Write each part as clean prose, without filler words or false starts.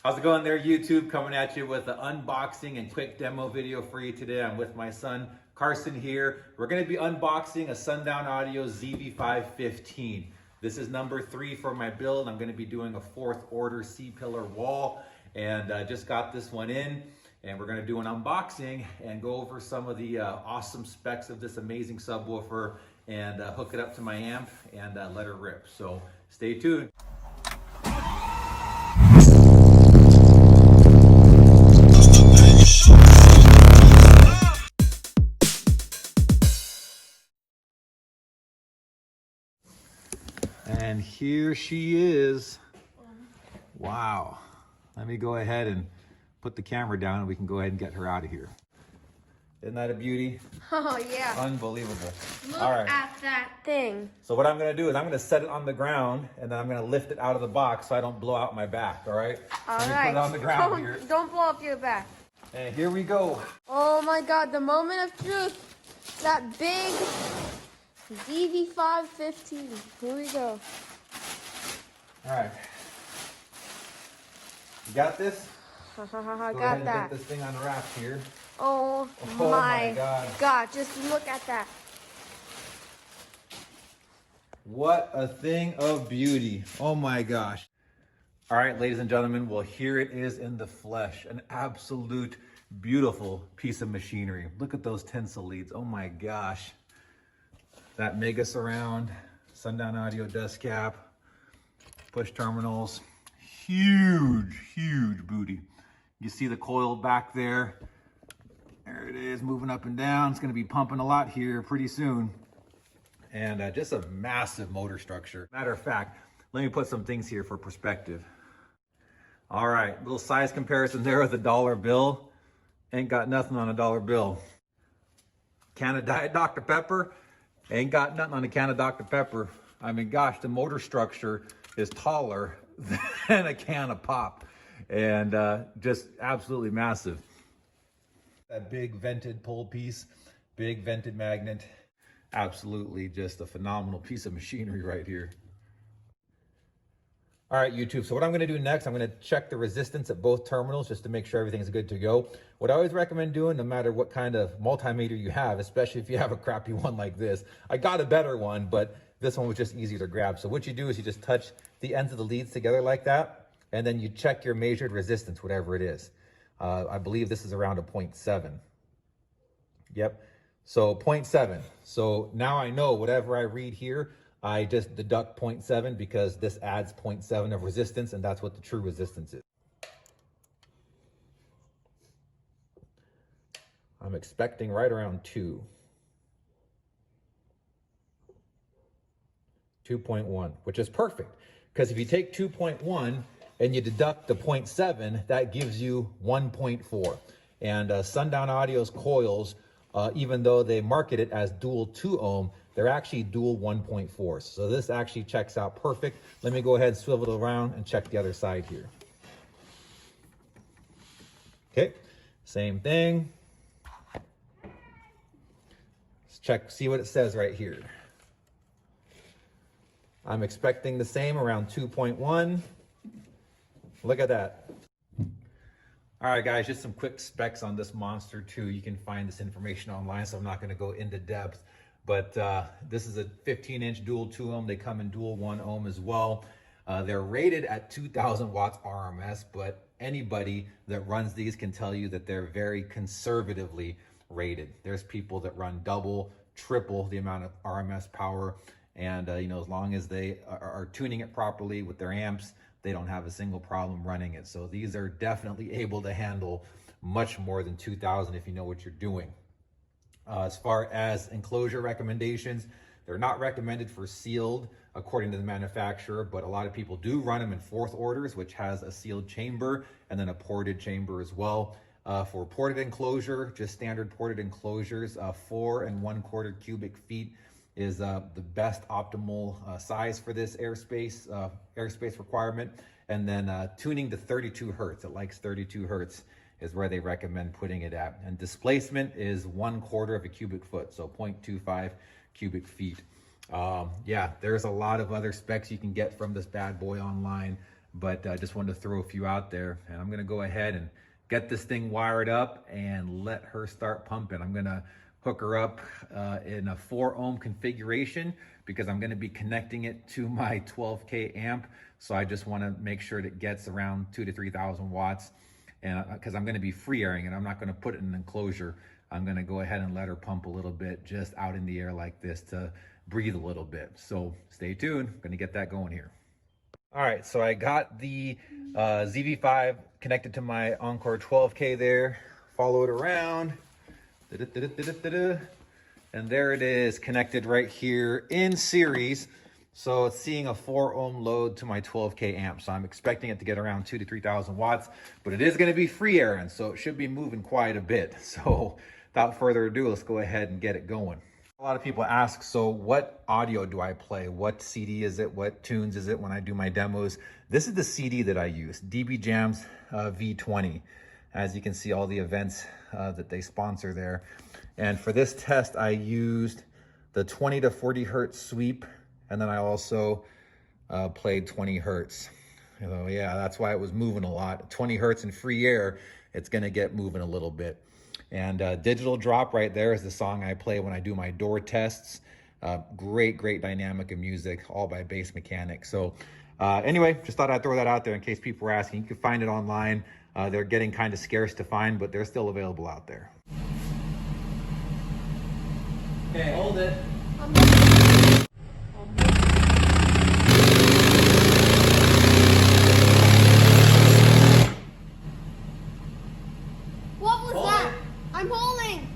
How's it going there, YouTube? Coming at you with an unboxing and quick demo video for you today. I'm with my son, Carson here. We're gonna be unboxing a Sundown Audio ZV5 15. This is number 3 for my build. I'm gonna be doing a 4th order C-pillar wall, and just got this one in. And we're gonna do an unboxing and go over some of the awesome specs of this amazing subwoofer and hook it up to my amp and let her rip. So stay tuned. And here she is. Wow. Let me go ahead and put the camera down and we can go ahead and get her out of here. Isn't that a beauty? Oh, yeah. Unbelievable. Look All right. at that thing. So what I'm going to do is I'm going to set it on the ground and then I'm going to lift it out of the box so I don't blow out my back, all right? All Let me right. put it on the ground here. Don't blow up your back. And here we go. Oh, my God. The moment of truth. That big ZV5 15. Here we go. All right. You got this? I Go ahead got and that. get this thing unwrapped here. Oh, Oh my God. God. Just look at that. What a thing of beauty. Oh my gosh. All right, ladies and gentlemen, well, here it is in the flesh. An absolute beautiful piece of machinery. Look at those tinsel leads. Oh my gosh. That mega surround, Sundown Audio dust cap, push terminals, huge booty. You see the coil back there. There it is, moving up and down. It's gonna be pumping a lot here pretty soon. And just a massive motor structure. Matter of fact, let me put some things here for perspective. All right, little size comparison there with a dollar bill. Ain't got nothing on a dollar bill. Can of Diet Dr. Pepper, ain't got nothing on a can of Dr. Pepper. I mean, gosh, the motor structure is taller than a can of pop. And just absolutely massive. That big vented pole piece, big vented magnet. Absolutely just a phenomenal piece of machinery right here. All right, YouTube, so what I'm gonna do next, I'm gonna check the resistance at both terminals just to make sure everything's good to go. What I always recommend doing, no matter what kind of multimeter you have, especially if you have a crappy one like this, I got a better one, but this one was just easier to grab. So what you do is you just touch the ends of the leads together like that, and then you check your measured resistance, whatever it is. I believe this is around a 0.7. Yep. So 0.7. So now I know whatever I read here, I just deduct 0.7 because this adds 0.7 of resistance, and that's what the true resistance is. I'm expecting right around 2. 2.1, which is perfect. Because if you take 2.1 and you deduct the 0.7, that gives you 1.4. And Sundown Audio's coils, even though they market it as dual 2 ohm, they're actually dual 1.4. So this actually checks out perfect. Let me go ahead and swivel it around and check the other side here. Okay, same thing. Let's check, see what it says right here. I'm expecting the same, around 2.1. Look at that. All right, guys, just some quick specs on this monster too. You can find this information online, so I'm not gonna go into depth, but this is a 15-inch dual 2 ohm. They come in dual 1 ohm as well. They're rated at 2,000 watts RMS, but anybody that runs these can tell you that they're very conservatively rated. There's people that run double, triple the amount of RMS power, and you know, as long as they are tuning it properly with their amps, they don't have a single problem running it. So these are definitely able to handle much more than 2,000 if you know what you're doing. As far as enclosure recommendations, they're not recommended for sealed according to the manufacturer, but a lot of people do run them in 4th orders, which has a sealed chamber and then a ported chamber as well. For ported enclosure, just standard ported enclosures, 4 1/4 cubic feet is the best optimal size for this airspace requirement. And then tuning to 32 hertz, it likes 32 hertz is where they recommend putting it at. And displacement is 1/4 of a cubic foot, so 0.25 cubic feet. Yeah, there's a lot of other specs you can get from this bad boy online. but I just wanted to throw a few out there, and I'm gonna go ahead and get this thing wired up and let her start pumping. I'm gonna hook her up in a 4 ohm configuration because I'm gonna be connecting it to my 12K amp. So I just wanna make sure that it gets around 2,000 to 3,000 watts. And because I'm gonna be free airing it, I'm not gonna put it in an enclosure. I'm gonna go ahead and let her pump a little bit just out in the air like this to breathe a little bit. So stay tuned, I'm gonna get that going here. All right, so I got the ZV5 connected to my Encore 12K there, follow it around, and there it is connected right here in series. So it's seeing a 4 ohm load to my 12K amp. So I'm expecting it to get around 2,000 to 3,000 watts, but it is gonna be free airing, so it should be moving quite a bit. So without further ado, let's go ahead and get it going. A lot of people ask, so what audio do I play? What CD is it? What tunes is it when I do my demos? This is the CD that I use, DB Jams V20. As you can see, all the events that they sponsor there. And for this test, I used the 20 to 40 hertz sweep. And then I also played 20 hertz. So yeah, that's why it was moving a lot. 20 hertz in free air, it's gonna get moving a little bit. And Digital Drop right there is the song I play when I do my door tests. Great dynamic of music, all by Bass Mechanic. So anyway, just thought I'd throw that out there in case people were asking. You can find it online. They're getting kind of scarce to find, but they're still available out there. Okay, hold it. What was that? I'm holding.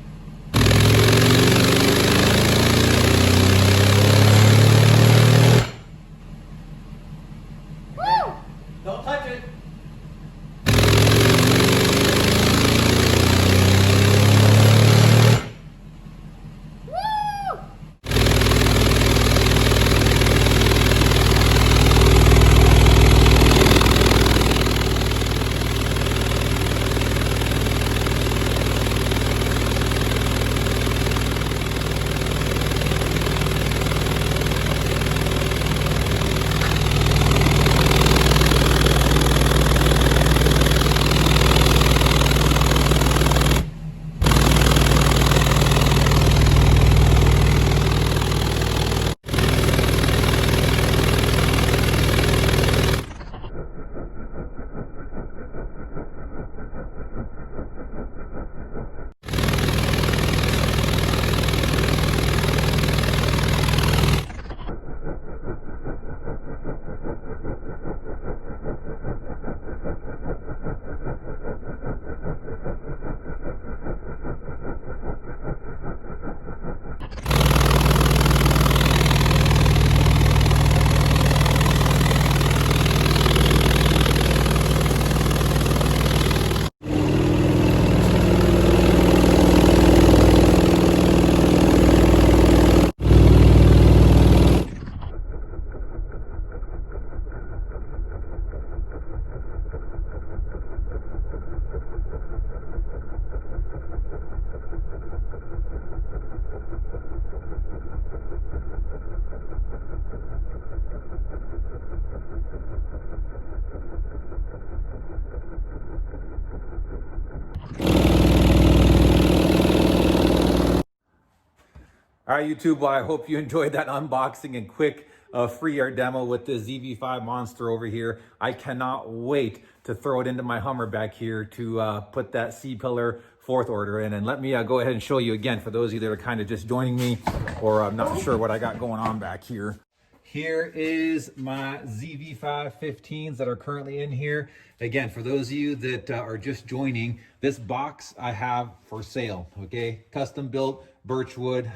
Woo! Don't touch it. Woo! All right, YouTube, well, I hope you enjoyed that unboxing and quick free air demo with the ZV5 monster over here. I cannot wait to throw it into my Hummer back here to put that C-pillar 4th order in. And let me go ahead and show you again for those of you that are kind of just joining me or not sure what I got going on back here. Here is my ZV5 15s that are currently in here. Again, for those of you that are just joining, this box I have for sale, okay? Custom built birchwood,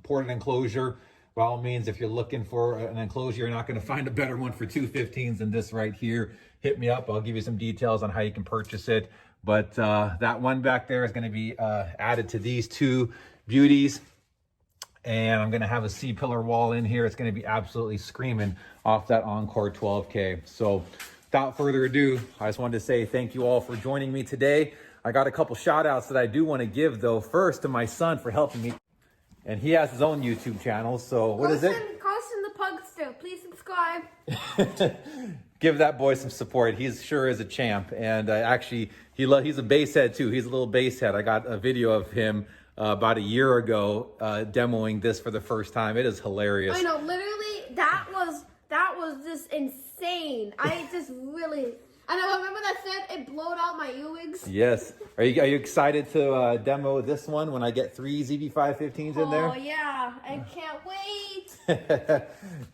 ported enclosure. By all means, if you're looking for an enclosure, you're not gonna find a better one for 2 15s than this right here. Hit me up, I'll give you some details on how you can purchase it. But that one back there is gonna be added to these 2 beauties. And I'm gonna have a C-pillar wall in here. It's gonna be absolutely screaming off that Encore 12K. So without further ado, I just wanted to say thank you all for joining me today. I got a couple shout outs that I do wanna give though. First to my son for helping me. And he has his own YouTube channel, so what is it? Carson the Pugster, please subscribe. give that boy some support. He's sure is a champ. And actually, he's a bass head too. He's a little bass head. I got a video of him about a year ago demoing this for the first time. It is hilarious. I know, literally, that was just insane. And I remember that said it blowed out my earwigs. Yes. Are you excited to demo this one when I get 3 ZV515s in there? Oh yeah, I can't wait.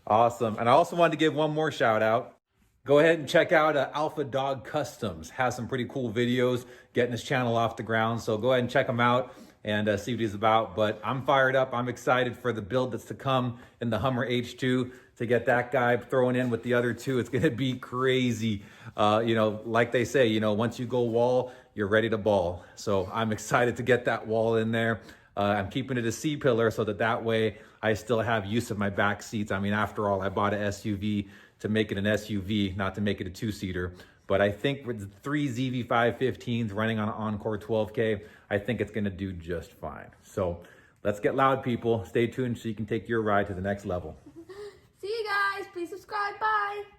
Awesome. And I also wanted to give one more shout out. Go ahead and check out Alpha Dog Customs. Has some pretty cool videos getting his channel off the ground. So go ahead and check him out and see what he's about. But I'm fired up. I'm excited for the build that's to come in the Hummer H2 to get that guy thrown in with the other two. It's going to be crazy. You know, like they say, you know, once you go wall, you're ready to ball. So I'm excited to get that wall in there. I'm keeping it a C-pillar so that way I still have use of my back seats. I mean, after all, I bought an SUV to make it an SUV, not to make it a two-seater. But I think with 3 ZV515s running on Encore 12K, I think it's gonna do just fine. So let's get loud, people. Stay tuned so you can take your ride to the next level. See you guys. Please subscribe. Bye.